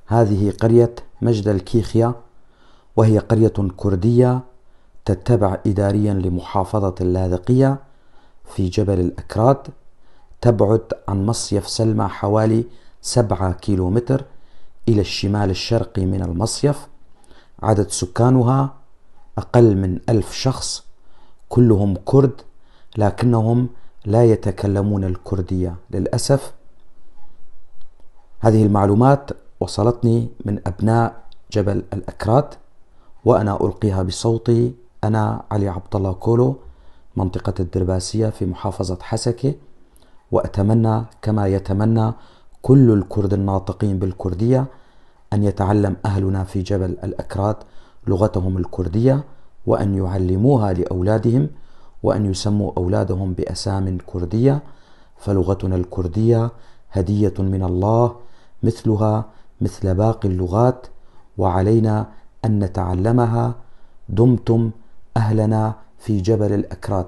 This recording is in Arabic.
هذه قرية مجد الكيخية، وهي قرية كردية تتبع إداريا لمحافظة اللاذقية في جبل الأكراد، تبعد عن مصيف سلمى حوالي 7 كيلومتر إلى الشمال الشرقي من المصيف. عدد سكانها أقل من 1000 شخص، كلهم كرد لكنهم لا يتكلمون الكردية للأسف. هذه المعلومات وصلتني من أبناء جبل الأكراد، وأنا ألقيها بصوتي. أنا علي عبد الله كولو، منطقة الدرباسية في محافظة حسكة، وأتمنى كما يتمنى كل الكرد الناطقين بالكردية أن يتعلم أهلنا في جبل الأكراد لغتهم الكردية، وأن يعلموها لأولادهم، وأن يسموا أولادهم بأسام كردية، فلغتنا الكردية هدية من الله مثلها مثل باقي اللغات، وعلينا أن نتعلمها. دمتم أهلنا في جبل الأكراد.